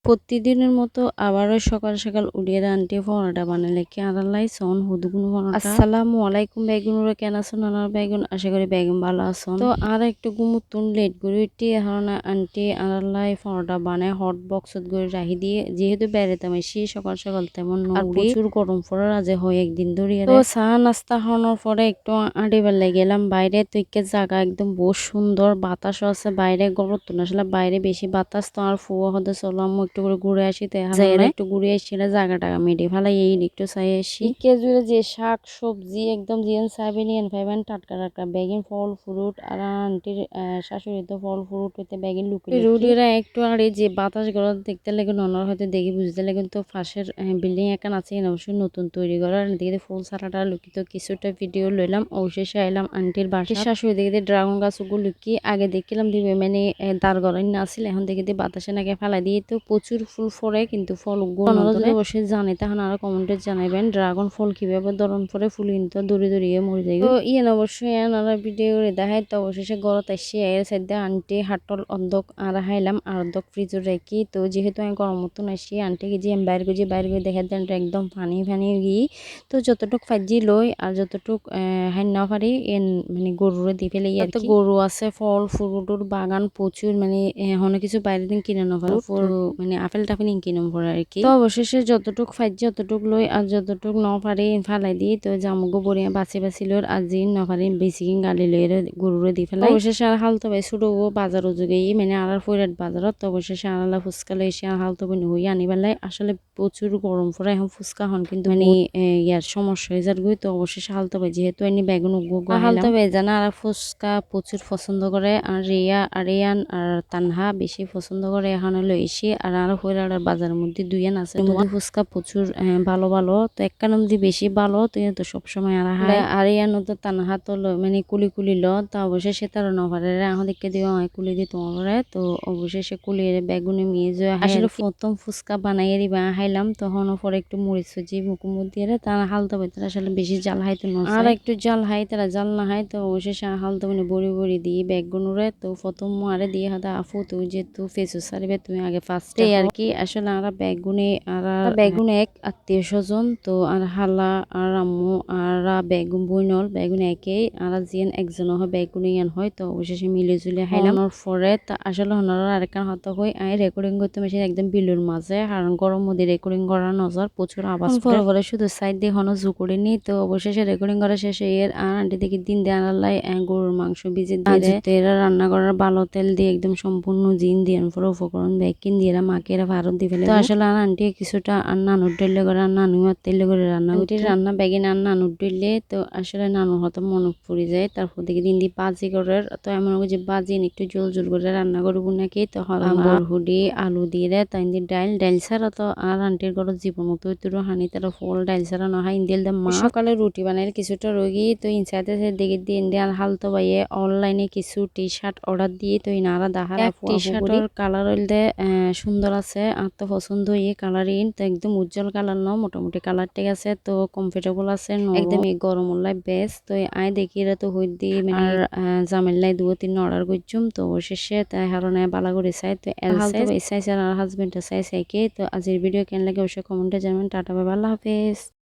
প্রতিদিনের মতো আবারও সকাল সকাল উঠিয়ে আন্টি পরোটা বানালে কি আড়ালাই সন হুদুগুন পরোটা। আসসালামু আলাইকুম বেগুনরা কেন আছেন আনার বেগুন আশা করি বেগুন ভালো আছেন। তো আর একটু গুমুতুন লেট করে উঠি এখন আন্টি আড়ালাই পরোটা বানায় হট বক্সত করে রাখি দিয়ে যেহেতু বেড়াতাম এসে সকাল সকাল তেমন আর প্রচুর গরম পড়ার আজ হয় একদিন ধরিয়ে। তো চা নাস্তা খাওয়ানোর পরে একটু আঁটি বেলায় গেলাম বাইরে তো একটা জায়গা একদম বহু সুন্দর বাতাসও আছে বাইরে গরম তো আসলে বাইরে বেশি বাতাস তো আর ফুয়া হতে চললাম একটু করে ঘুরে আসি তো একটু ঘুরে আসছি জায়গাটা মেডে ফেলাই এই একটু চাই আসি কেজুরে যে শাক সবজি একদম জিয়ান চাইবে নিয়ে পাইবেন টাটকা টাটকা বেগিন ফল ফ্রুট আর আন্টির শাশুড়ি তো ফল ফ্রুট হইতে বেগিন লুকিয়ে রুটিরা একটু আর এই যে বাতাস গরম দেখতে লাগে ননার হয়তো দেখি বুঝতে লাগে তো পাশের বিল্ডিং এখন আছে অবশ্যই নতুন তৈরি করার দিকে ফুল সারাটা লুকিত কিছুটা ভিডিও লইলাম অবশেষে আইলাম আন্টির বাসা শাশুড়ি দেখে ড্রাগন গাছগুলো লুকিয়ে আগে দেখলাম দিবে মানে দাঁড় গড়াই না আসছিল এখন দেখে দিয়ে বাতাসে নাকি ফেলা দিয়ে তো প্রচুর ফুল ফরে কিন্তু ফল যদি অবশ্যই জানে তখন আরো কমেন্টে জানাবেন ড্রাগন ফল কিভাবে ধরন পরে ফুল কিন্তু দড়ি দড়িয়ে মরে যায় তো ইয়ে অবশ্যই এনারা ভিডিও করে দেখায় তো অবশেষে গড়ত আসি এর সাইডে আন্টি হাটল অর্ধক আর হাইলাম আর অর্ধক ফ্রিজে রেখি তো যেহেতু আমি গরম মতন আসি আন্টিকে যে আমি বাইরে গিয়ে দেখা দেন একদম পানি গিয়ে তো যতটুক ফাজি লই আর যতটুক হাইন না পারি মানে গরুরে দিয়ে ফেলে তো গরু আছে ফল ফ্রুটর বাগান প্রচুর মানে অনেক কিছু বাইরে দিন কিনে নেওয়া মানে আপেল টাপেল কিনে পড়ে আর কি তো অবশেষে যতটুক ফাইজ যতটুক লই আর যতটুক ন পারি ফালাই দিই তো জামুগো বড়িয়া বাছি লই আর যি ন পারি বেশি গালি লই গরুরে দিয়ে ফেলাই অবশেষে আর হালতো ভাই ছোট বাজার যোগে মানে আর ফৈরাট বাজারত তো অবশেষে আনালা ফুচকা লই এসে আর হালতো বই হই আনি বেলায় আসলে প্রচুর গরম পড়ে এখন ফুচকা হন কিন্তু মানে ইয়ার সমস্যা হয়ে যার গই তো অবশেষে হালতো ভাই যেহেতু এনে বেগুন হালতো ভাই জানা আর ফুচকা প্রচুর পছন্দ করে আর রিয়া আরিয়ান আর তানহা বেশি পছন্দ করে এখানে লই এসে আর আরো হইরার বাজারের মধ্যে দুইয়ান আছে ফুচকা প্রচুর ভালো তো এক কারণ দিয়ে বেশি ভালো তুই তো সবসময় আর আরিয়ান তো তানহা তো মানে কুলি ল তা অবশেষে তার নভারে আমাদেরকে দিয়ে কুলি দিয়ে তোমার তো অবশেষে কুলিয়ে বেগুনে মিয়ে যায় আসলে প্রথম ফুচকা বানাইয়ে দিবা হাইলাম তখন পরে একটু মরিচ সুজি মুকুমুখ দিয়ে তারা হালতা বেতরা আসলে বেশি জাল হাইতে আর একটু জাল হাই তারা জাল না হাই তো অবশেষে হালতা মানে বড়ি দিয়ে বেগুনুরে তো প্রথম মারে দিয়ে হাতে আফু তুই যে তুই ফেসু সারিবে তুমি আগে ফার্স্টে আর কি আসলে আমরা বেগুনে এক আত্মীয় স্বজন তো আর হালা আর আম্মু আর বেগুন বইনল বেগুন একেই আর জিয়ান একজন হয় বেগুনে ইয়ান হয় তো অবশেষে মিলে জুলে হাইলাম পরে তা আসলে হনার আরেকখান হাত হই আই রেকর্ডিং করতে মেশিন একদম বিলুর মাঝে কারণ গরম মধ্যে রেকর্ডিং করার নজর প্রচুর আওয়াজ পরে শুধু সাইড দিয়ে হনো জু করে নি তো অবশেষে রেকর্ডিং করা শেষে এর আন্টি দেখি দিন দিয়ে আনালাই গরুর মাংস ভিজে দিয়ে রান্না করার ভালো তেল দিয়ে একদম সম্পূর্ণ জিন দিয়ে পরে উপকরণ ব্যাকিন দিয়ে মাকে ভারত দিয়ে ফেলে তো আসলে আন্টি কিছুটা নানুর ডেলে করে নানু তেলে করে রান্না ব্যাগিন নানুর ডেলে তো আসলে নানু হয়তো মনে পড়ে যায় তারপর দেখি দিন দিয়ে বাজি করে তো এমন যে বাজি একটু জোল করে রান্না করবো নাকি তো বরহুডি আলু দিয়ে তাই ডাইল ছাড়া তো আর আন্টির ঘর জীবন মতো তোর হানি তারা ফল ডাইল ছাড়া নহয় ইন্দিল দে মা সকালে রুটি বানাইলে কিছুটা রোগী তো ইনসাইতে দেখি দিয়ে ইন্ডিয়ান হালতো বাইয়ে অনলাইনে কিছু টি শার্ট অর্ডার দিয়ে তো ইনারা দাহার টি শার্টের কালার হইলে সুন্দর আছে আর তো পছন্দ হয়ে কালারিং তো একদম উজ্জ্বল কালার ন মোটামুটি কালার ঠিক আছে তো কমফর্টেবল আছে একদম এই গরম হল্লাই বেস্ট তো আই দেখি তো হই দি আর জামেল্লাই 2-3 অর্ডার করছুম তো অবশেষে তাই হারণে বালা করে চাই তো এল সাইজ আর হাজবেন্ডের সাইজ একে তো আজকের ভিডিও কেন লাগে অবশ্যই কমেন্টে জানাবেন টাটা বাই আল্লাহ হাফেজ।